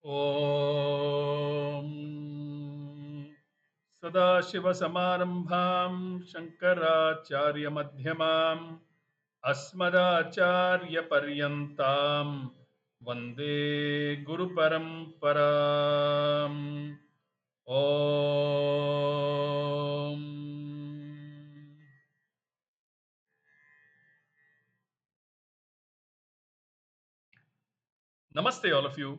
ॐ सदाशिवसमारम्भां शङ्कराचार्यमध्यमाम् अस्मदाचार्यपर्यन्तां वन्दे गुरुपरम्पराम् ॐ Namaste, all of you.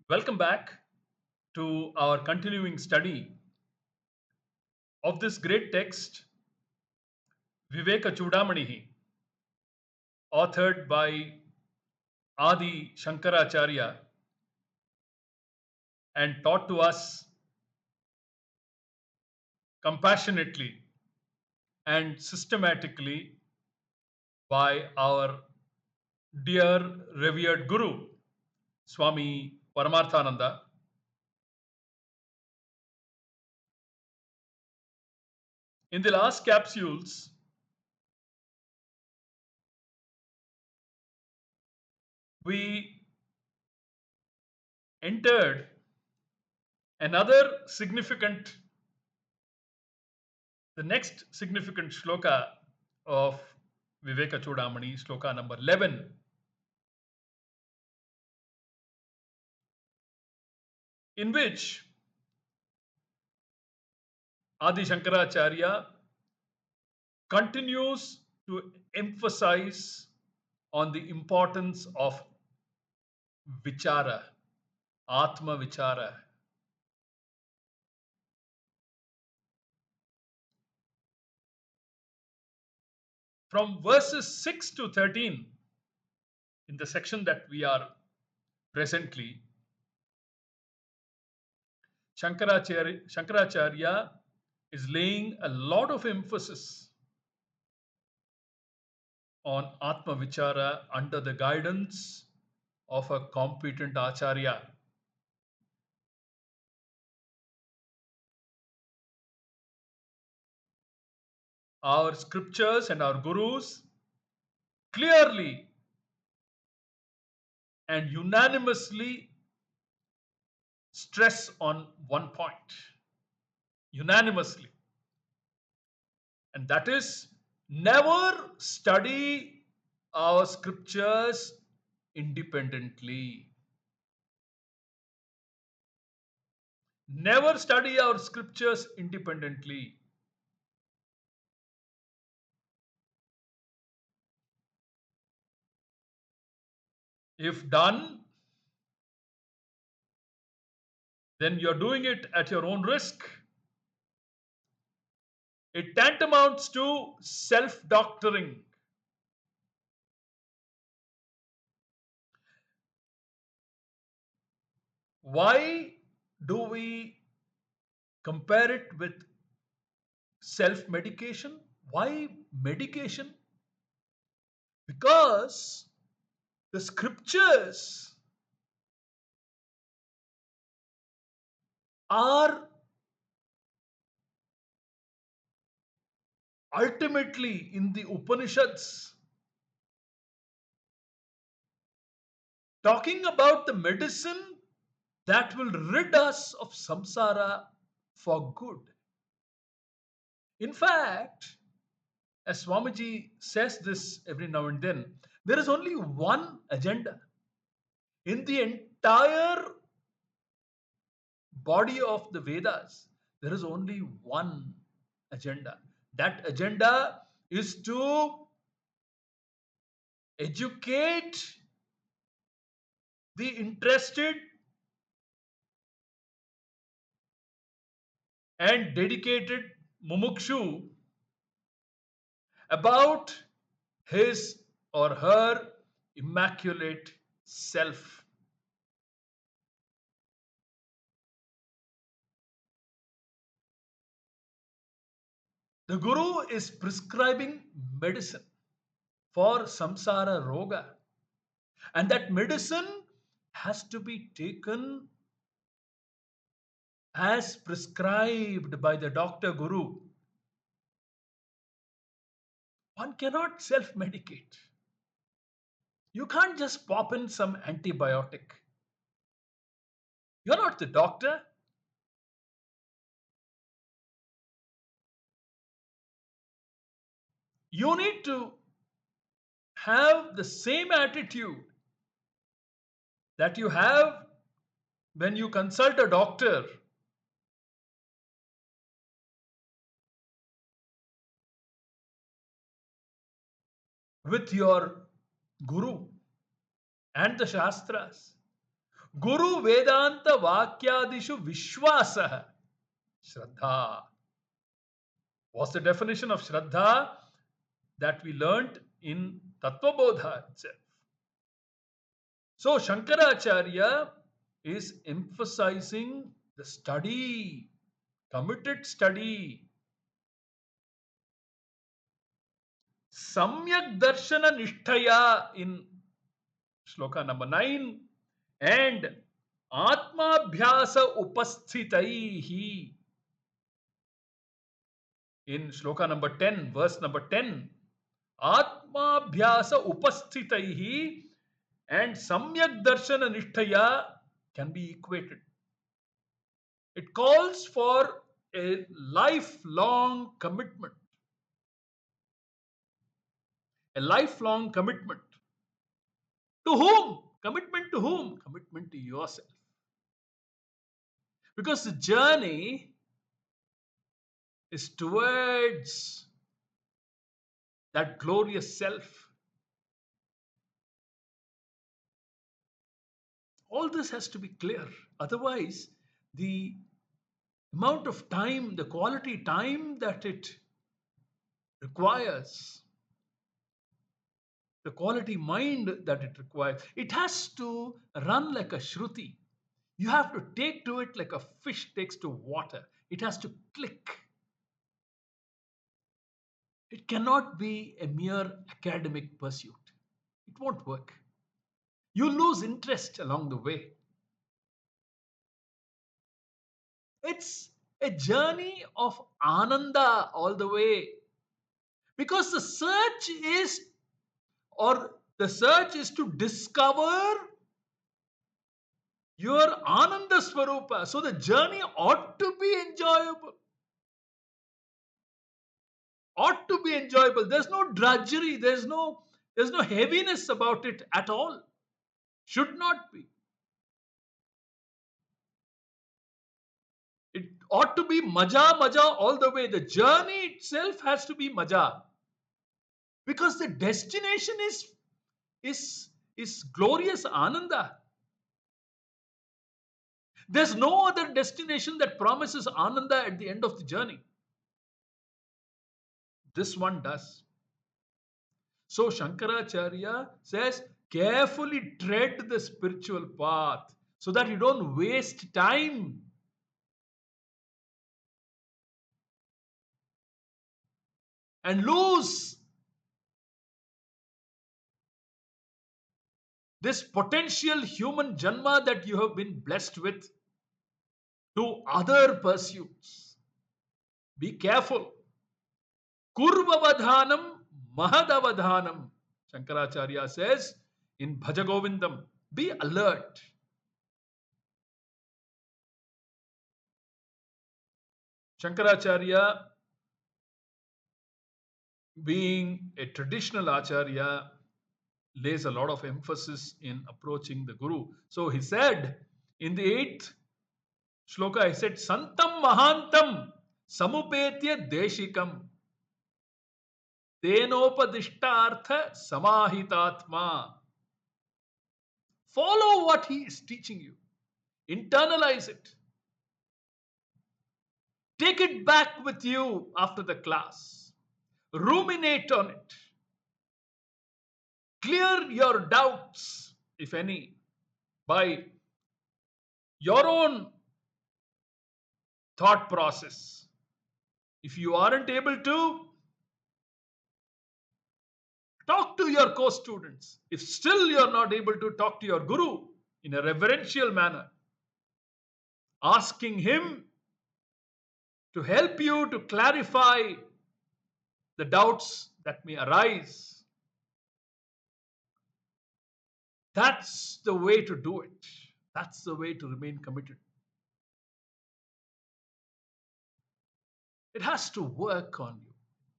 Welcome back to our continuing study of this great text, Vivekachudamani, authored by Adi Shankaracharya and taught to us compassionately and systematically by our dear revered Guru Swami Paramarthananda. In the last capsules, we entered another significant, the next significant shloka of Vivekachudamani, shloka number 11, in which Adi Shankaracharya continues to emphasize on the importance of vichara, atma vichara. From verses 6 to 13, in the section that we are presently, Shankaracharya is laying a lot of emphasis on atma vichara under the guidance of a competent acharya. Our scriptures and our gurus clearly and unanimously stress on one point, unanimously, and that is never study our scriptures independently. Never study our scriptures independently. If done, then you're doing it at your own risk. It tantamounts to self doctoring. Why do we compare it with self medication? Why medication? Because the scriptures are ultimately in the Upanishads talking about the medicine that will rid us of samsara for good. In fact, as Swamiji says this every now and then, there is only one agenda in the entire body of the Vedas. There is only one agenda. That agenda is to educate the interested and dedicated mumukshu about his or her immaculate self. The Guru is prescribing medicine for samsara roga, and that medicine has to be taken as prescribed by the doctor Guru. One cannot self medicate. You can't just pop in some antibiotic. You're not the doctor. You need to have the same attitude that you have when you consult a doctor with your guru and the Shastras. Guru Vedanta Vakyadishu Vishwasah. Shraddha. What's the definition of Shraddha that we learnt in Tattvabodha itself? So Shankaracharya is emphasizing the study, committed study. Samyak Darshana Nishtaya in shloka number 9 and Atmabhyasa Upasthitaihi in shloka number 10, verse number 10. Atmabhyasa Upasthitaihi and Samyak Darshana Nishtaya can be equated. It calls for a lifelong commitment. A lifelong commitment. To whom? Commitment to whom? Commitment to yourself. Because the journey is towards that glorious self. All this has to be clear. Otherwise, the amount of time, the quality time that it requires, the quality mind that it requires, it has to run like a shruti. You have to take to it like a fish takes to water. It has to click. It cannot be a mere academic pursuit. It won't work. You lose interest along the way. It's a journey of ananda all the way. Because the search is to discover your ananda swarupa. So the journey ought to be enjoyable. Ought to be enjoyable. There's no drudgery, there's no heaviness about it at all. Should not be. It ought to be maja all the way. The journey itself has to be maja. Because the destination is glorious ananda. There's no other destination that promises ananda at the end of the journey. This one does. So Shankaracharya says, carefully tread the spiritual path so that you don't waste time. And lose this potential human janma that you have been blessed with to other pursuits. Be careful. Kurvavadhanam mahadavadhanam. Shankaracharya says in Bhajagovindam, be alert. Shankaracharya, being a traditional acharya, lays a lot of emphasis in approaching the Guru. So he said in the 8th shloka, he said, Santam Mahantam Samupetya Deshikam Tenopadishtartha Samahitatma. Follow what he is teaching you. Internalize it. Take it back with you after the class. Ruminate on it. Clear your doubts, if any, by your own thought process. If you aren't able to, talk to your co-students. If still you're not able to talk to your guru in a reverential manner, asking him to help you to clarify the doubts that may arise. That's the way to do it. That's the way to remain committed. It has to work on you.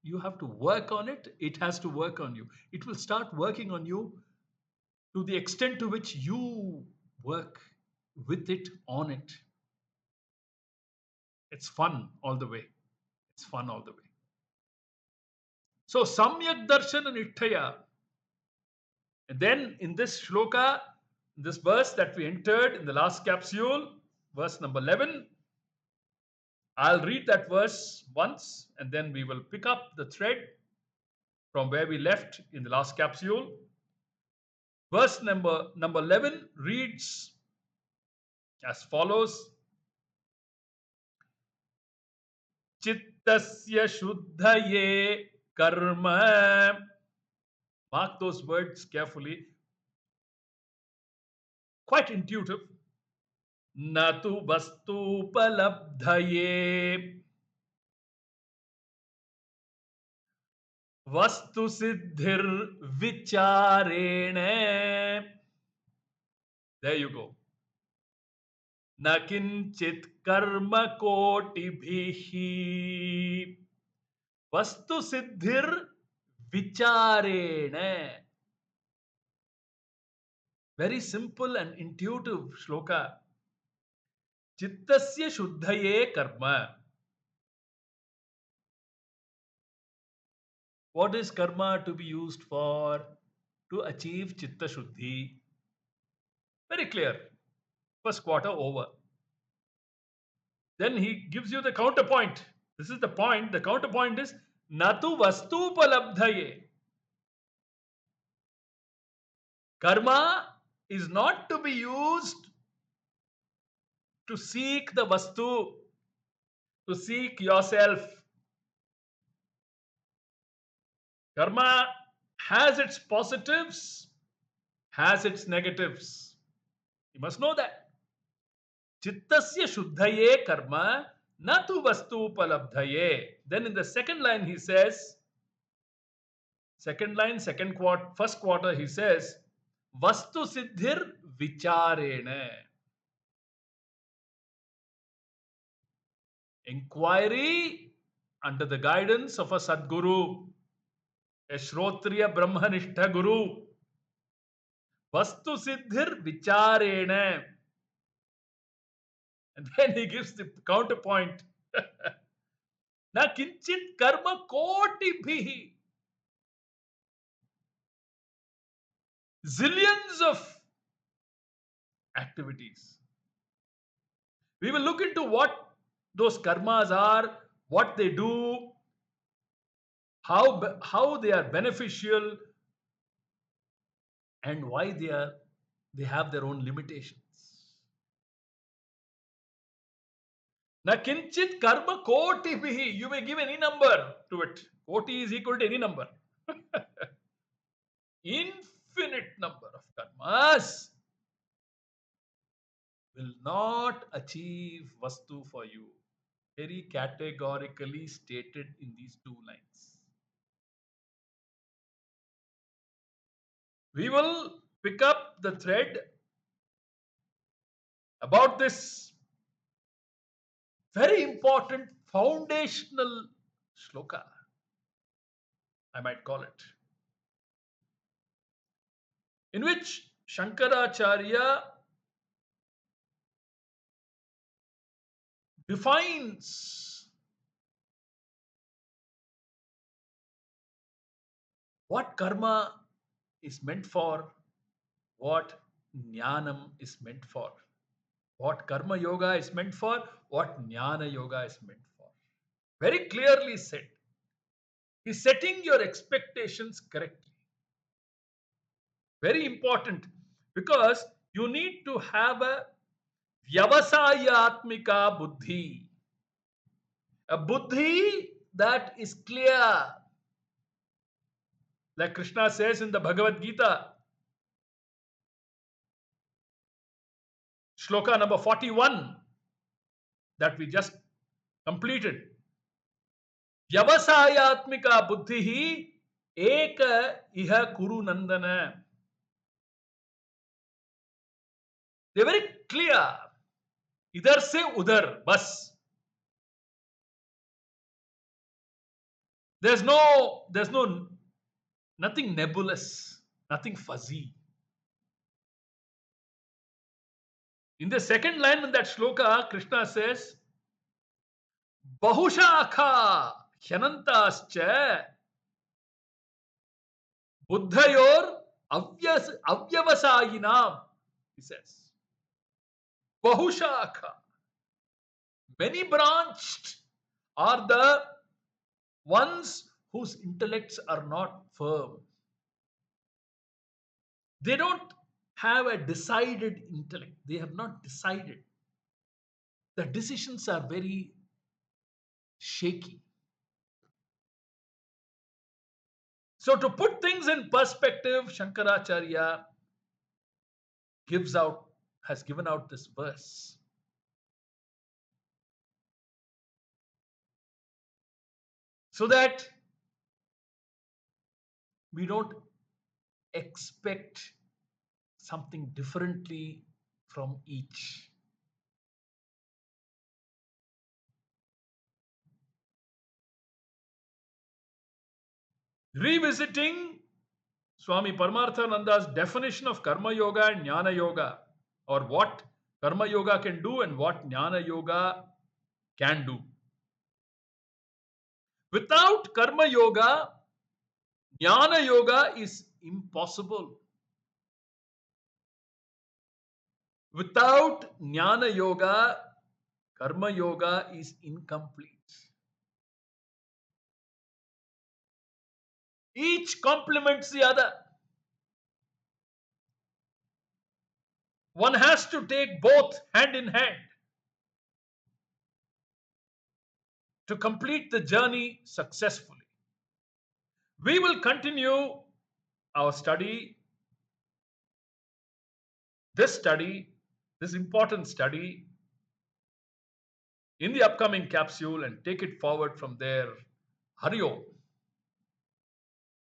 You have to work on it. It has to work on you. It will start working on you to the extent to which you work with it, on it. It's fun all the way. It's fun all the way. So, Samyak Darshan and Ittaya. And then in this shloka, this verse that we entered in the last capsule, verse number 11, I'll read that verse once and then we will pick up the thread from where we left in the last capsule. Verse number 11 reads as follows: Chittasya shuddhaye karma. Mark those words carefully. Quite intuitive. Natu vastupalabdhaye. Vastu siddhir vicharene. There you go. न किंचित कर्म कोटिभिः वस्तु सिद्धिर विचारेण. Very simple and intuitive shloka. Chittasya shuddhaye karma. What is karma to be used for? To achieve chitta shuddhi. Very clear. First quarter over. Then he gives you the counterpoint. This is the point. The counterpoint is natu vastupalabdhaye. Karma is not to be used to seek the vastu, to seek yourself. Karma has its positives, has its negatives. You must know that. Chittasya shuddhaye karma natu vastu palabdhaye. Then in the second line he says, second line, first quarter he says, vastu siddhir vicharene. Inquiry under the guidance of a Sadguru, a Shrotriya Brahmanishta Guru. Vastu siddhir vicharene. And then he gives the counterpoint. Na kinchit karma koti bhihi. Zillions of activities. We will look into what those karmas are, what they do, how they are beneficial, and why they have their own limitations. Na kinchit karma koti bhihi. You may give any number to it. Koti is equal to any number. Infinite number of karmas will not achieve vastu for you. Very categorically stated in these two lines. We will pick up the thread about this very important foundational shloka, I might call it, in which Shankaracharya defines what karma is meant for, what jnanam is meant for, what karma yoga is meant for, what jnana yoga is meant for. Very clearly said. He's setting your expectations correctly. Very important, because you need to have a vyavasayatmika buddhi. A buddhi that is clear. Like Krishna says in the Bhagavad Gita, shloka number 41, that we just completed. Vyavasayatmika buddhi eka iha kuru nandana. They're very clear. Idhar se udhar, bas. There's nothing nebulous, nothing fuzzy. In the second line in that shloka, Krishna says, Bahushakha hyanantascha buddhayor avyavasayinam. He says, Bahushakha, many branched are the ones whose intellects are not firm. They don't have a decided intellect. They have not decided. The decisions are very shaky. So, to put things in perspective, Shankaracharya has given out this verse. So that we don't expect something differently from each. Revisiting Swami Paramarthananda's definition of Karma Yoga and Jnana Yoga, or what Karma Yoga can do and what Jnana Yoga can do. Without Karma Yoga, Jnana Yoga is impossible. Without Jnana Yoga, Karma Yoga is incomplete. Each complements the other. One has to take both hand in hand to complete the journey successfully. We will continue our study, this important study, in the upcoming capsule and take it forward from there. Hari Om.